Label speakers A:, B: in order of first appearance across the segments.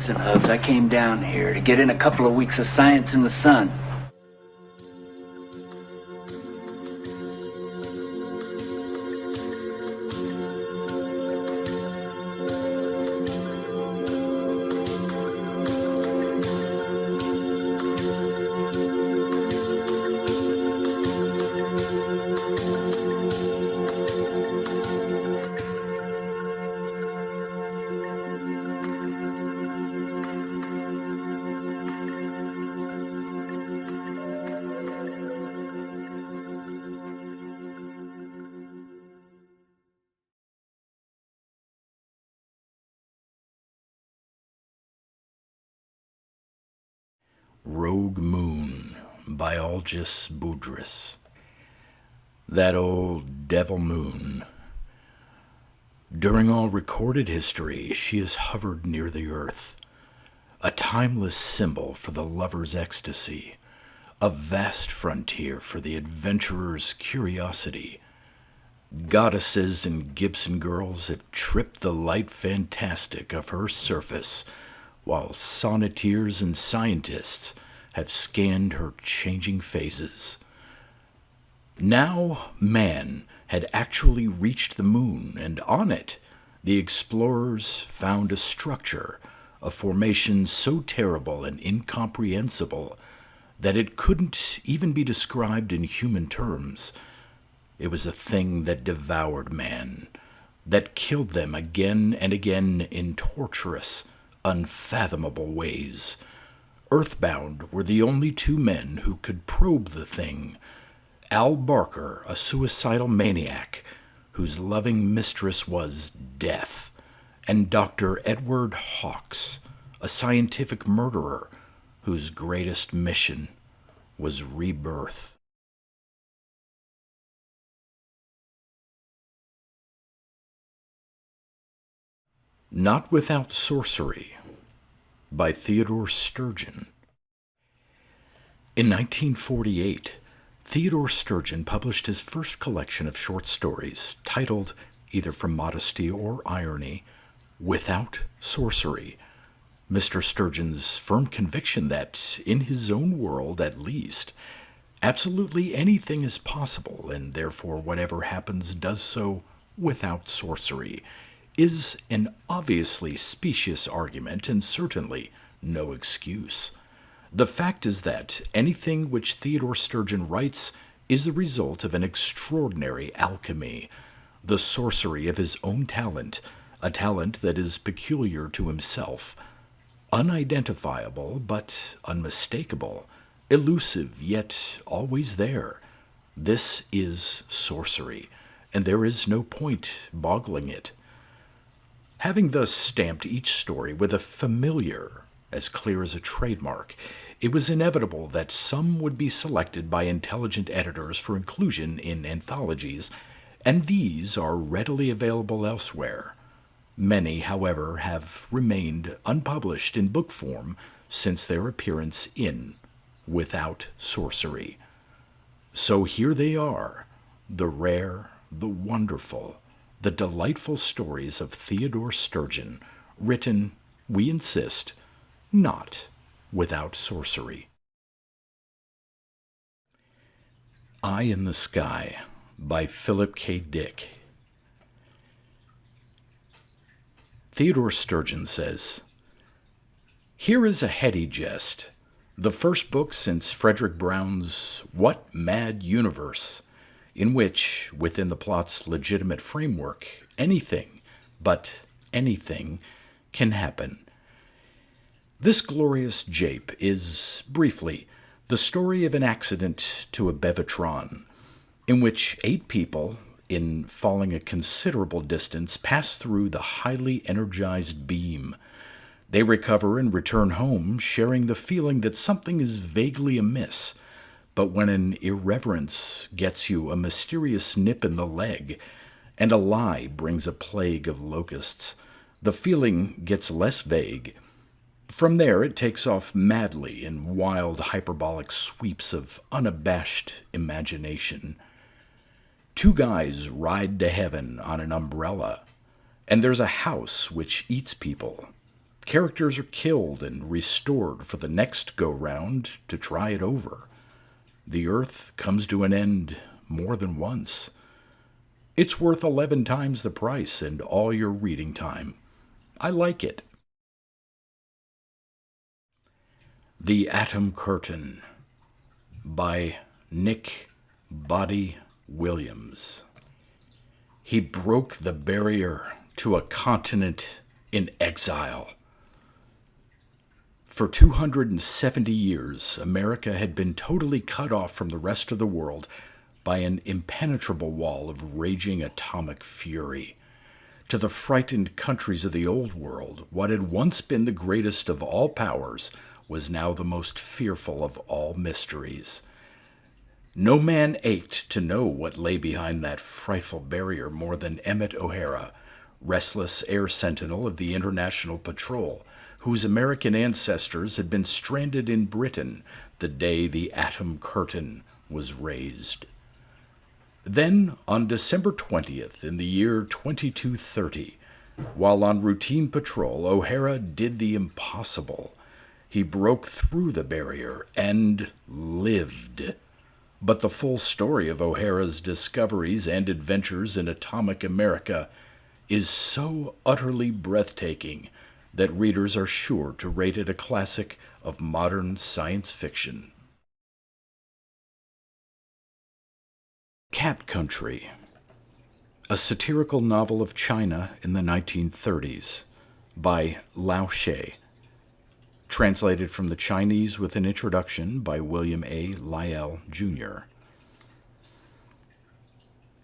A: Listen, Hugs, I came down here to get in a couple of weeks of science in the sun.
B: Rogue Moon by Algis Budrys. That old devil moon. During all recorded history, she has hovered near the earth, a timeless symbol for the lover's ecstasy, a vast frontier for the adventurer's curiosity. Goddesses and Gibson girls have tripped the light fantastic of her surface, while sonneteers and scientists have scanned her changing phases. Now man had actually reached the moon, and on it the explorers found a structure, a formation so terrible and incomprehensible that it couldn't even be described in human terms. It was a thing that devoured man, that killed them again and again in torturous, unfathomable ways. Earthbound were the only two men who could probe the thing. Al Barker, a suicidal maniac whose loving mistress was death, and Dr. Edward Hawkes, a scientific murderer whose greatest mission was rebirth. Not Without Sorcery by Theodore Sturgeon. In 1948, Theodore Sturgeon published his first collection of short stories, titled, either from modesty or irony, Without Sorcery. Mr. Sturgeon's firm conviction that, in his own world at least, absolutely anything is possible, and therefore whatever happens does so without sorcery, is an obviously specious argument and certainly no excuse. The fact is that anything which Theodore Sturgeon writes is the result of an extraordinary alchemy, the sorcery of his own talent, a talent that is peculiar to himself, unidentifiable but unmistakable, elusive yet always there. This is sorcery, and there is no point boggling it. Having thus stamped each story with a familiar, as clear as a trademark, it was inevitable that some would be selected by intelligent editors for inclusion in anthologies, and these are readily available elsewhere. Many, however, have remained unpublished in book form since their appearance in Without Sorcery. So here they are, the rare, the wonderful, the delightful stories of Theodore Sturgeon, written, we insist, not without sorcery. Eye in the Sky by Philip K. Dick. Theodore Sturgeon says, "Here is a heady jest, the first book since Frederick Brown's What Mad Universe, in which, within the plot's legitimate framework, anything, but anything, can happen. This glorious jape is, briefly, the story of an accident to a Bevatron, in which 8 people, in falling a considerable distance, pass through the highly energized beam. They recover and return home, sharing the feeling that something is vaguely amiss. But when an irreverence gets you a mysterious nip in the leg, and a lie brings a plague of locusts, the feeling gets less vague. From there it takes off madly in wild hyperbolic sweeps of unabashed imagination. 2 guys ride to heaven on an umbrella, and there's a house which eats people. Characters are killed and restored for the next go-round to try it over. The Earth comes to an end more than once. It's worth 11 times the price and all your reading time. I like it. The Atom Curtain by Nick Body Williams. He broke the barrier to a continent in exile. For 270 years, America had been totally cut off from the rest of the world by an impenetrable wall of raging atomic fury. To the frightened countries of the Old World, what had once been the greatest of all powers was now the most fearful of all mysteries. No man ached to know what lay behind that frightful barrier more than Emmett O'Hara, restless air sentinel of the International Patrol, whose American ancestors had been stranded in Britain the day the Atom Curtain was raised. Then, on December 20th, in the year 2230, while on routine patrol, O'Hara did the impossible. He broke through the barrier and lived. But the full story of O'Hara's discoveries and adventures in atomic America is so utterly breathtaking that readers are sure to rate it a classic of modern science fiction. Cat Country, a satirical novel of China in the 1930s by Lao She, translated from the Chinese with an introduction by William A. Lyell, Jr.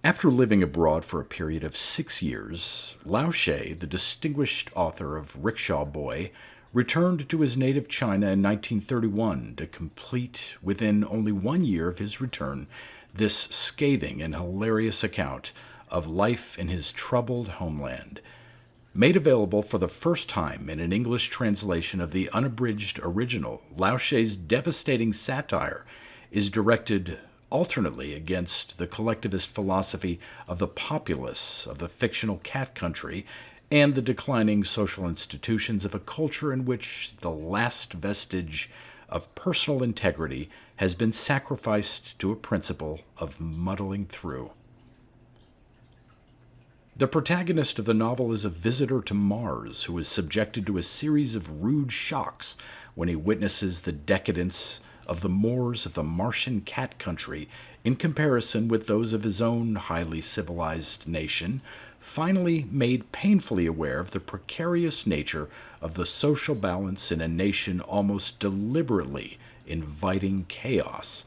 B: After living abroad for a period of 6 years, Lao She, the distinguished author of Rickshaw Boy, returned to his native China in 1931 to complete, within only 1 year of his return, this scathing and hilarious account of life in his troubled homeland. Made available for the first time in an English translation of the unabridged original, Lao She's devastating satire is directed alternately against the collectivist philosophy of the populace of the fictional Cat Country and the declining social institutions of a culture in which the last vestige of personal integrity has been sacrificed to a principle of muddling through. The protagonist of the novel is a visitor to Mars who is subjected to a series of rude shocks when he witnesses the decadence of the mores of the Martian Cat Country in comparison with those of his own highly civilized nation, finally made painfully aware of the precarious nature of the social balance in a nation almost deliberately inviting chaos.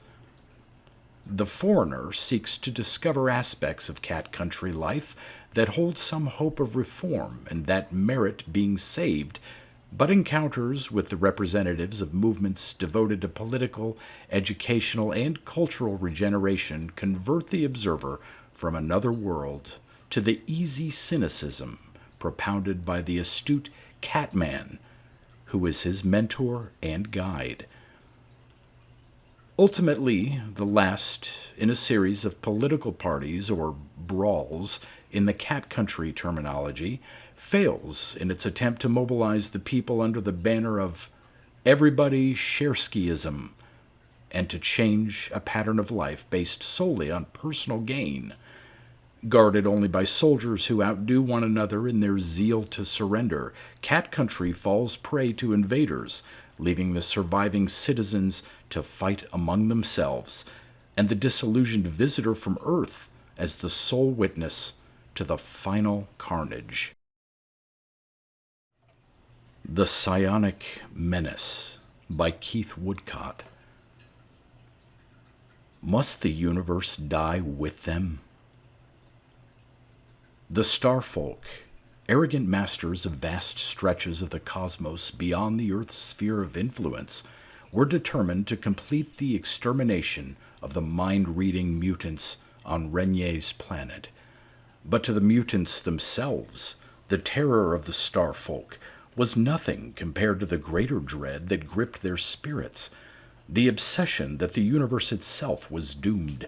B: The foreigner seeks to discover aspects of Cat Country life that hold some hope of reform and that merit being saved, but encounters with the representatives of movements devoted to political, educational, and cultural regeneration convert the observer from another world to the easy cynicism propounded by the astute Catman, who is his mentor and guide. Ultimately, the last in a series of political parties, or brawls in the Cat Country terminology, fails in its attempt to mobilize the people under the banner of everybody Sherskyism and to change a pattern of life based solely on personal gain. Guarded only by soldiers who outdo one another in their zeal to surrender, Cat Country falls prey to invaders, leaving the surviving citizens to fight among themselves, and the disillusioned visitor from Earth as the sole witness to the final carnage. The Psionic Menace by Keith Woodcott. Must the universe die with them? The Starfolk, arrogant masters of vast stretches of the cosmos beyond the Earth's sphere of influence, were determined to complete the extermination of the mind-reading mutants on Renier's planet. But to the mutants themselves, the terror of the Starfolk was nothing compared to the greater dread that gripped their spirits, the obsession that the universe itself was doomed.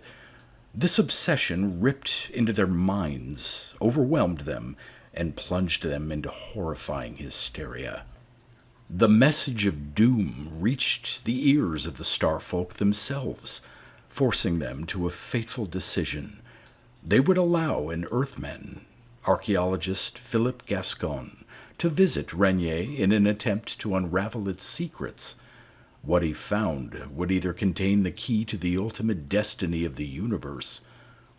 B: This obsession ripped into their minds, overwhelmed them, and plunged them into horrifying hysteria. The message of doom reached the ears of the starfolk themselves, forcing them to a fateful decision. They would allow an Earthman, archaeologist Philip Gascon, to visit Renier in an attempt to unravel its secrets. What he found would either contain the key to the ultimate destiny of the universe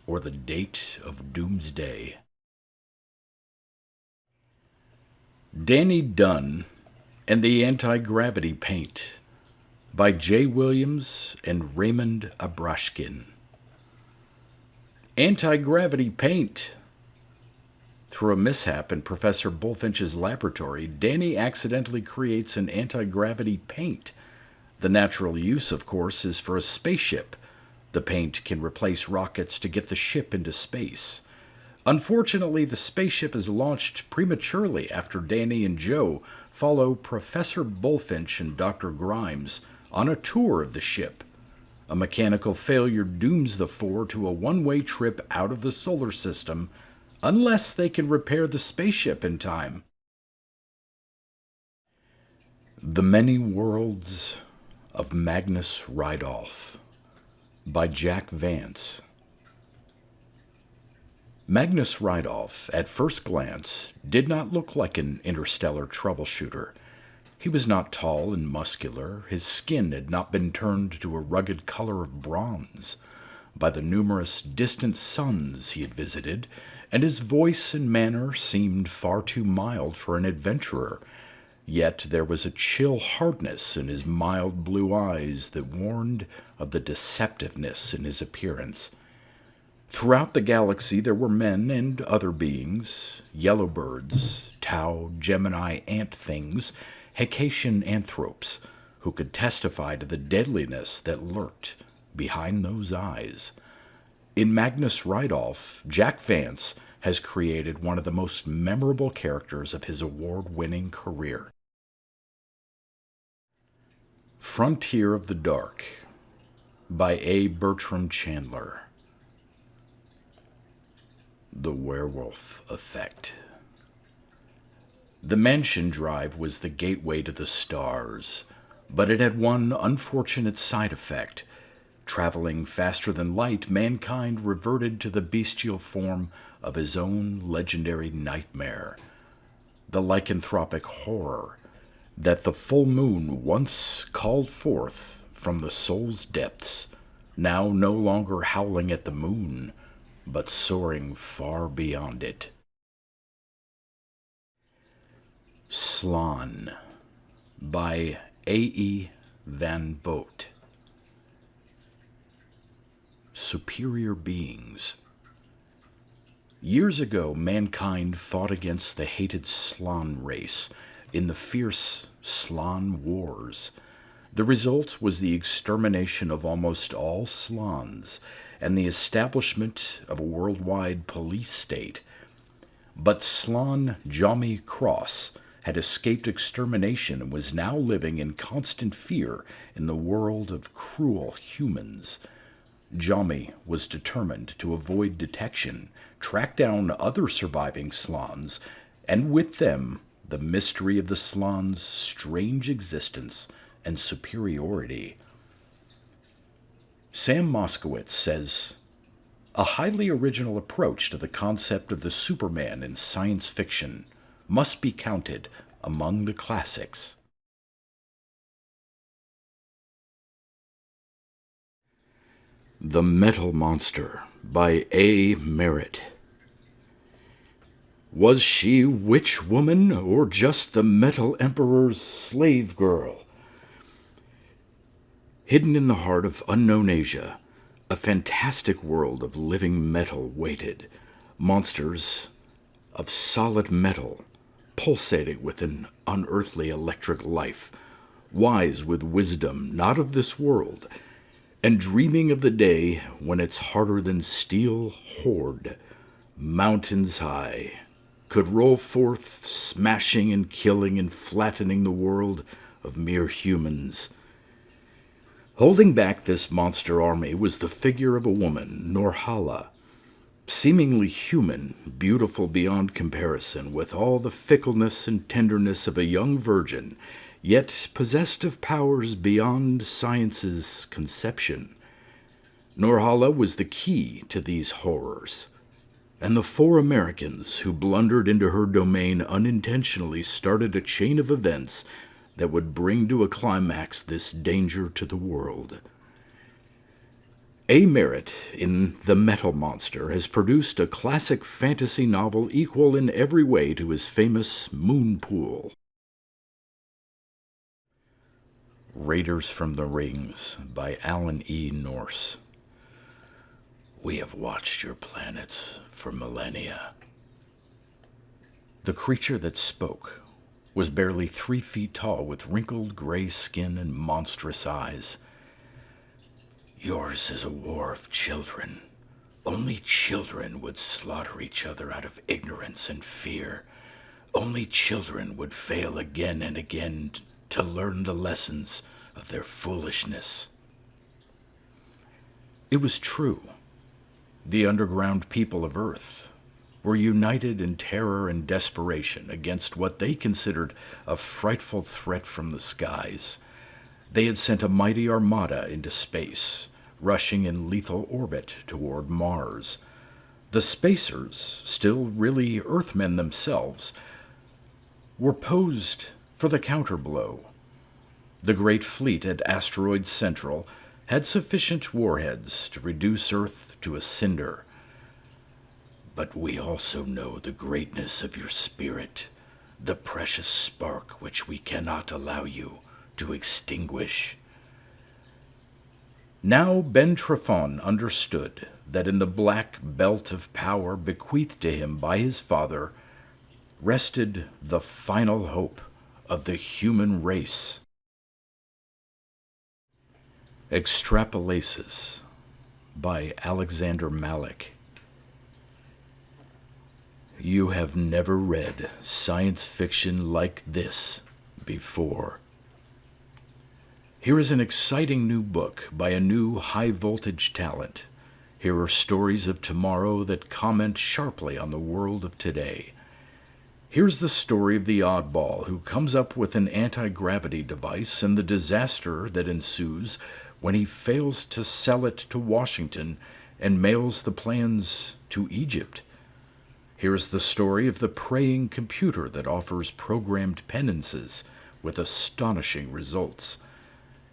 B: or the date of doomsday. Danny Dunn and the Anti-Gravity Paint by J. Williams and Raymond Abrashkin. Anti-gravity paint. Through a mishap in Professor Bulfinch's laboratory, Danny accidentally creates an anti-gravity paint. The natural use, of course, is for a spaceship. The paint can replace rockets to get the ship into space. Unfortunately, the spaceship is launched prematurely after Danny and Joe follow Professor Bulfinch and Dr. Grimes on a tour of the ship. A mechanical failure dooms the four to a one-way trip out of the solar system unless they can repair the spaceship in time. The Many Worlds of Magnus Rydolph by Jack Vance. Magnus Rydolph, at first glance, did not look like an interstellar troubleshooter. He was not tall and muscular. His skin had not been turned to a rugged color of bronze by the numerous distant suns he had visited, and his voice and manner seemed far too mild for an adventurer. Yet there was a chill hardness in his mild blue eyes that warned of the deceptiveness in his appearance. Throughout the galaxy there were men and other beings, yellowbirds, Tau, Gemini ant things, Hecatian anthropes, who could testify to the deadliness that lurked behind those eyes. In Magnus Rydolph, Jack Vance has created one of the most memorable characters of his award-winning career. Frontier of the Dark by A. Bertram Chandler. The Werewolf Effect. The mansion drive was the gateway to the stars, but it had one unfortunate side effect. Traveling faster than light, mankind reverted to the bestial form of his own legendary nightmare, the lycanthropic horror that the full moon once called forth from the soul's depths, now no longer howling at the moon, but soaring far beyond it. Slan by A. E. Van Vogt. Superior beings. Years ago, mankind fought against the hated Slan race in the fierce Slan Wars. The result was the extermination of almost all Slans and the establishment of a worldwide police state. But Slan Jommy Cross had escaped extermination and was now living in constant fear in the world of cruel humans. Jommy was determined to avoid detection, track down other surviving Slans, and with them the mystery of the Slans' strange existence and superiority. Sam Moskowitz says, "A highly original approach to the concept of the Superman in science fiction must be counted among the classics." The Metal Monster by A. Merritt. Was she witch woman or just the Metal Emperor's slave girl? Hidden in the heart of unknown Asia, a fantastic world of living metal waited. Monsters of solid metal, pulsating with an unearthly electric life, wise with wisdom not of this world, and dreaming of the day when its harder-than-steel horde, mountains high, could roll forth, smashing and killing and flattening the world of mere humans. Holding back this monster army was the figure of a woman, Norhala, seemingly human, beautiful beyond comparison, with all the fickleness and tenderness of a young virgin, yet possessed of powers beyond science's conception. Norhala was the key to these horrors, and the 4 Americans who blundered into her domain unintentionally started a chain of events that would bring to a climax this danger to the world. A. Merritt, in The Metal Monster, has produced a classic fantasy novel equal in every way to his famous Moonpool. Raiders from the Rings by Alan E. Nourse. We have watched your planets for millennia. The creature that spoke was barely 3 feet tall, with wrinkled gray skin and monstrous eyes. Yours is a war of children. Only children would slaughter each other out of ignorance and fear. Only children would fail again and again to learn the lessons of their foolishness. It was true. The underground people of Earth were united in terror and desperation against what they considered a frightful threat from the skies. They had sent a mighty armada into space, rushing in lethal orbit toward Mars. The Spacers, still really Earthmen themselves, were posed for the counterblow. The Great Fleet at Asteroid Central had sufficient warheads to reduce Earth to a cinder. But we also know the greatness of your spirit, the precious spark which we cannot allow you to extinguish. Now Ben Trefon understood that in the black belt of power bequeathed to him by his father rested the final hope of the human race. Extrapolasis by Alexander Malik. You have never read science fiction like this before. Here is an exciting new book by a new high-voltage talent. Here are stories of tomorrow that comment sharply on the world of today. Here's the story of the oddball who comes up with an anti-gravity device and the disaster that ensues when he fails to sell it to Washington and mails the plans to Egypt. Here's the story of the praying computer that offers programmed penances with astonishing results.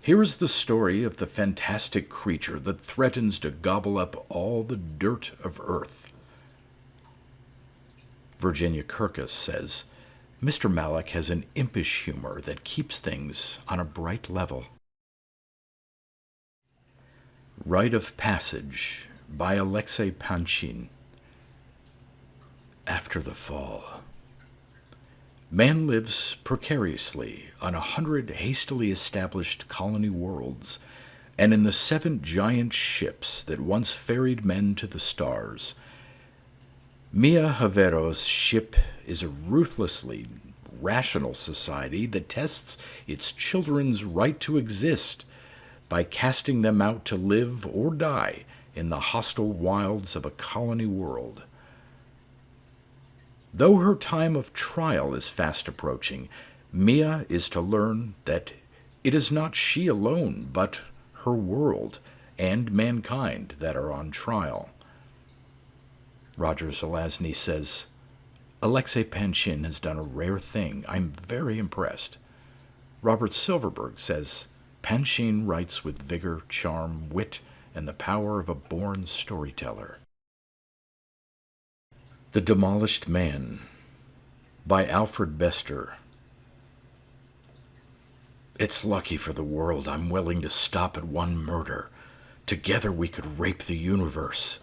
B: Here is the story of the fantastic creature that threatens to gobble up all the dirt of Earth. Virginia Kirkus says, Mr. Malik has an impish humor that keeps things on a bright level. Rite of Passage by Alexei Panshin. After the fall, man lives precariously on 100 hastily established colony worlds and in the 7 giant ships that once ferried men to the stars. Mia Havero's ship is a ruthlessly rational society that tests its children's right to exist by casting them out to live or die in the hostile wilds of a colony world. Though her time of trial is fast approaching, Mia is to learn that it is not she alone, but her world and mankind that are on trial. Roger Zelazny says, Alexei Panshin has done a rare thing. I'm very impressed. Robert Silverberg says, Panshin writes with vigor, charm, wit, and the power of a born storyteller. The Demolished Man by Alfred Bester. It's lucky for the world I'm willing to stop at one murder. Together we could rape the universe.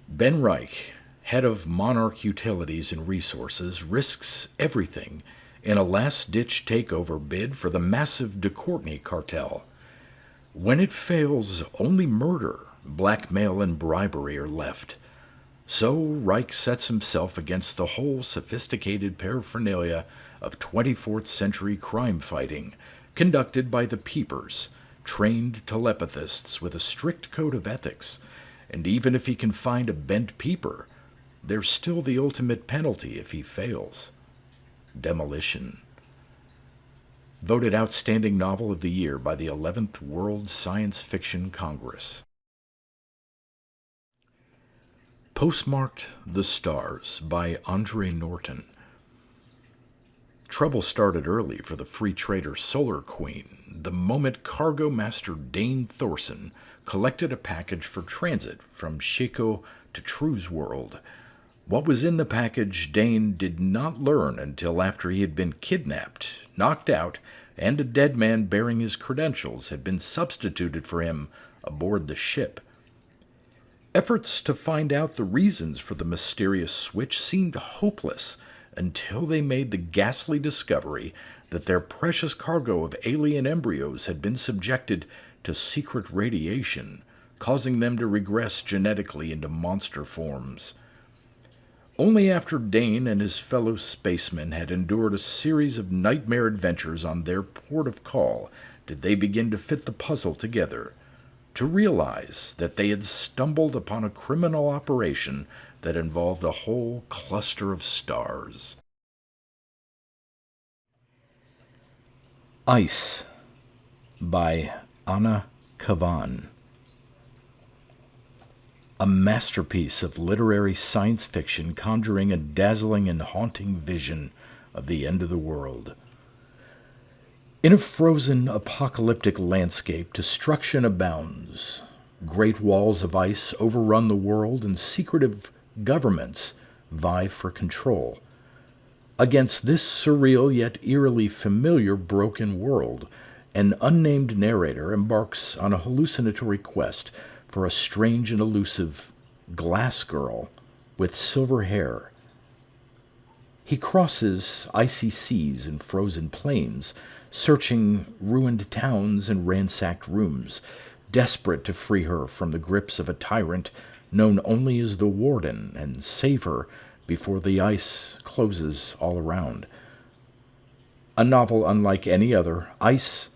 B: Ben Reich, head of Monarch Utilities and Resources, risks everything in a last-ditch takeover bid for the massive de Courtney cartel. When it fails, only murder, blackmail, and bribery are left. So Reich sets himself against the whole sophisticated paraphernalia of 24th century crime fighting, conducted by the Peepers, trained telepathists with a strict code of ethics. And even if he can find a bent peeper, there's still the ultimate penalty if he fails: demolition. voted Outstanding Novel of the Year by the 11th World Science Fiction Congress. Postmarked The Stars by Andre Norton. Trouble started early for the free trader Solar Queen the moment Cargo Master Dane Thorson collected a package for transit from Shiko to True's world. What was in the package Dane did not learn until after he had been kidnapped, knocked out, and a dead man bearing his credentials had been substituted for him aboard the ship. Efforts to find out the reasons for the mysterious switch seemed hopeless until they made the ghastly discovery that their precious cargo of alien embryos had been subjected to secret radiation, causing them to regress genetically into monster forms. Only after Dane and his fellow spacemen had endured a series of nightmare adventures on their port of call did they begin to fit the puzzle together, to realize that they had stumbled upon a criminal operation that involved a whole cluster of stars. Ice by Anna Kavan. A masterpiece of literary science fiction conjuring a dazzling and haunting vision of the end of the world. In a frozen, apocalyptic landscape, destruction abounds. Great walls of ice overrun the world, and secretive governments vie for control. Against this surreal yet eerily familiar broken world, an unnamed narrator embarks on a hallucinatory quest for a strange and elusive glass girl with silver hair. He crosses icy seas and frozen plains, searching ruined towns and ransacked rooms, desperate to free her from the grips of a tyrant known only as the Warden and save her before the ice closes all around. A novel unlike any other, Ice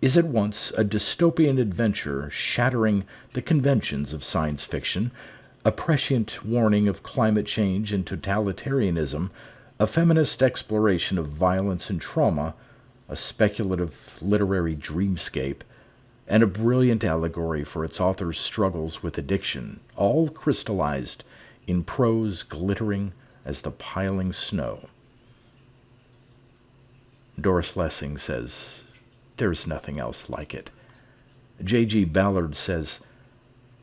B: is at once a dystopian adventure shattering the conventions of science fiction, a prescient warning of climate change and totalitarianism, a feminist exploration of violence and trauma, a speculative literary dreamscape, and a brilliant allegory for its author's struggles with addiction, all crystallized in prose glittering as the piling snow. Doris Lessing says, "There's nothing else like it." J.G. Ballard says,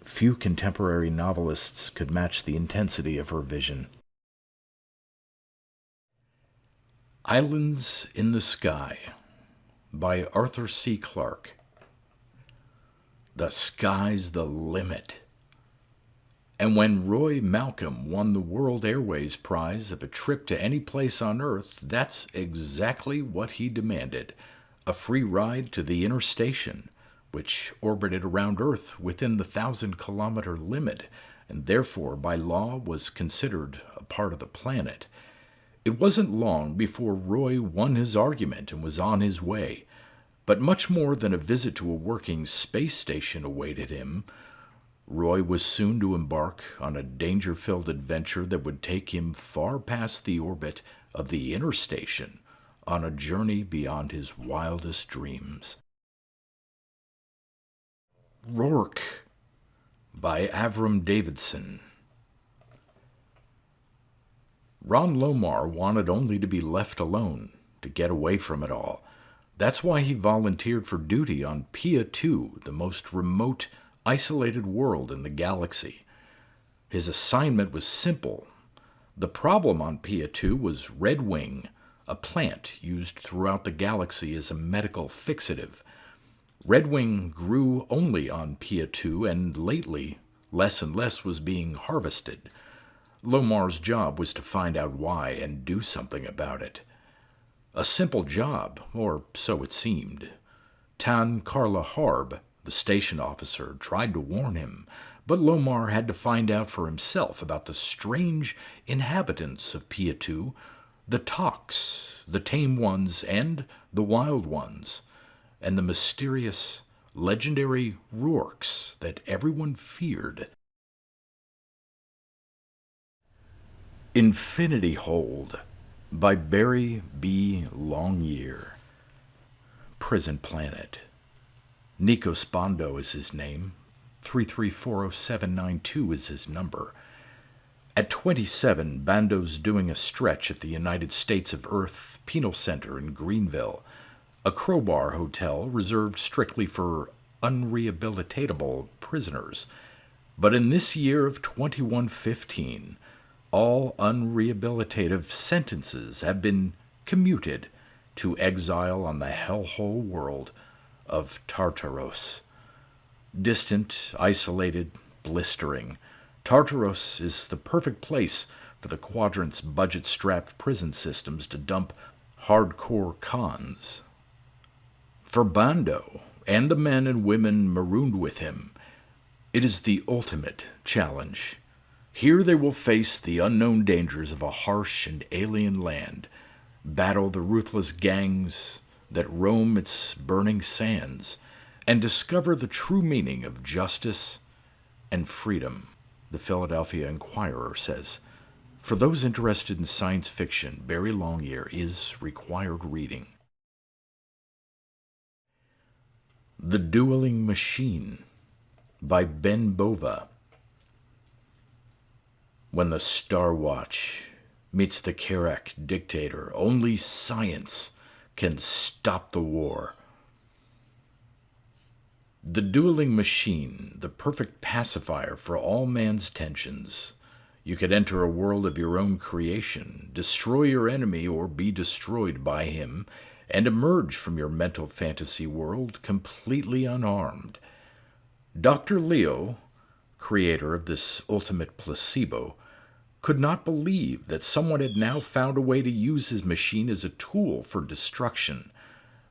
B: "Few contemporary novelists could match the intensity of her vision." Islands in the Sky by Arthur C. Clarke. The sky's the limit. And when Roy Malcolm won the World Airways prize of a trip to any place on Earth, that's exactly what he demanded. A free ride to the inner station, which orbited around Earth within the 1,000-kilometer limit, and therefore by law was considered a part of the planet. It wasn't long before Roy won his argument and was on his way. But much more than a visit to a working space station awaited him. Roy was soon to embark on a danger-filled adventure that would take him far past the orbit of the inner station, on a journey beyond his wildest dreams. Rourke by Avram Davidson. Ron Lomar wanted only to be left alone, to get away from it all. That's why he volunteered for duty on Pia 2, the most remote, isolated world in the galaxy. His assignment was simple. The problem on Pia 2 was Red Wing, a plant used throughout the galaxy as a medical fixative. Red Wing grew only on Pia 2, and lately, less and less was being harvested. Lomar's job was to find out why and do something about it. A simple job, or so it seemed. Tan Carla Harb, the station officer, tried to warn him, but Lomar had to find out for himself about the strange inhabitants of Pia 2, the Tox, the tame ones and the wild ones, and the mysterious, legendary Rourkes that everyone feared. Infinity Hold by Barry B. Longyear. Prison Planet. Nikos Bondo is his name. 3340792 is his number. At 27, Bando's doing a stretch at the United States of Earth Penal Center in Greenville, a crowbar hotel reserved strictly for unrehabilitatable prisoners. But in this year of 2115, all unrehabilitative sentences have been commuted to exile on the hellhole world of Tartaros. Distant, isolated, blistering, Tartaros is the perfect place for the Quadrant's budget-strapped prison systems to dump hardcore cons. For Bando and the men and women marooned with him, it is the ultimate challenge. Here they will face the unknown dangers of a harsh and alien land, battle the ruthless gangs that roam its burning sands, and discover the true meaning of justice and freedom. The Philadelphia Inquirer says, for those interested in science fiction, Barry Longyear is required reading. The Dueling Machine by Ben Bova. When the Star Watch meets the Kerak dictator, only science can stop the war. The Dueling Machine, the perfect pacifier for all man's tensions. You could enter a world of your own creation, destroy your enemy or be destroyed by him, and emerge from your mental fantasy world completely unharmed. Dr. Leo, creator of this ultimate placebo, could not believe that someone had now found a way to use his machine as a tool for destruction,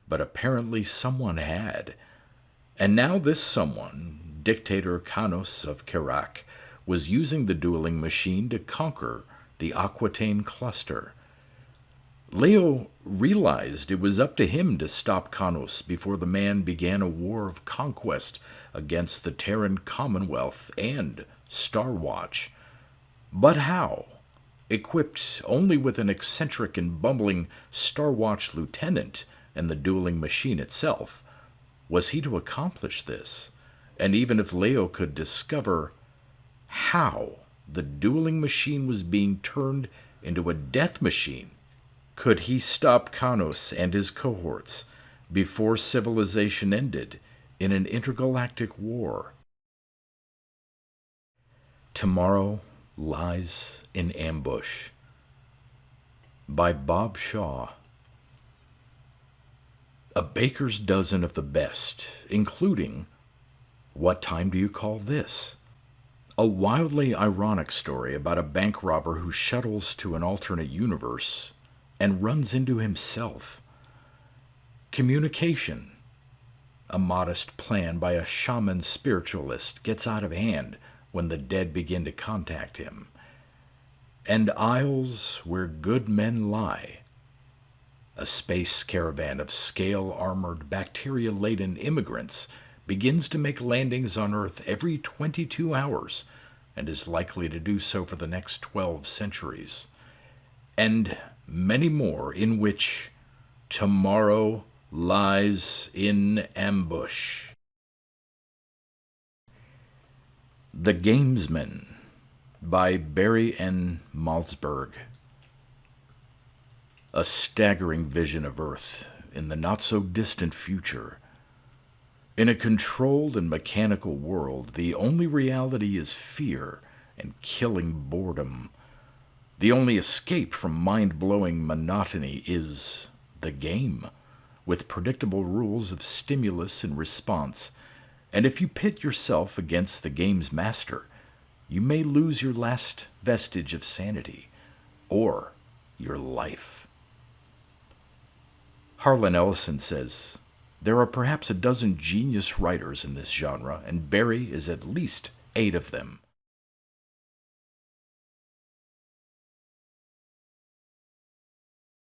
B: but apparently someone had. And now this someone, Dictator Kanos of Kerak, was using the dueling machine to conquer the Aquitaine cluster. Leo realized it was up to him to stop Kanos before the man began a war of conquest against the Terran Commonwealth and Star Watch. But how? Equipped only with an eccentric and bumbling Star Watch lieutenant and the dueling machine itself, was he to accomplish this? And even if Leo could discover how the dueling machine was being turned into a death machine, could he stop Kanos and his cohorts before civilization ended in an intergalactic war? Tomorrow Lies in Ambush by Bob Shaw. A baker's dozen of the best, including What Time Do You Call This? A wildly ironic story about a bank robber who shuttles to an alternate universe and runs into himself. Communication. A modest plan by a shaman spiritualist gets out of hand when the dead begin to contact him. And Isles Where Good Men Lie. A space caravan of scale-armored, bacteria-laden immigrants begins to make landings on Earth every 22 hours and is likely to do so for the next 12 centuries. And many more in which tomorrow lies in ambush. The Gamesman by Barry N. Malzberg. A staggering vision of Earth in the not-so-distant future. In a controlled and mechanical world, the only reality is fear and killing boredom. The only escape from mind-blowing monotony is the game, with predictable rules of stimulus and response. And if you pit yourself against the game's master, you may lose your last vestige of sanity, or your life. Harlan Ellison says, there are perhaps a dozen genius writers in this genre, and Barry is at least 8 of them.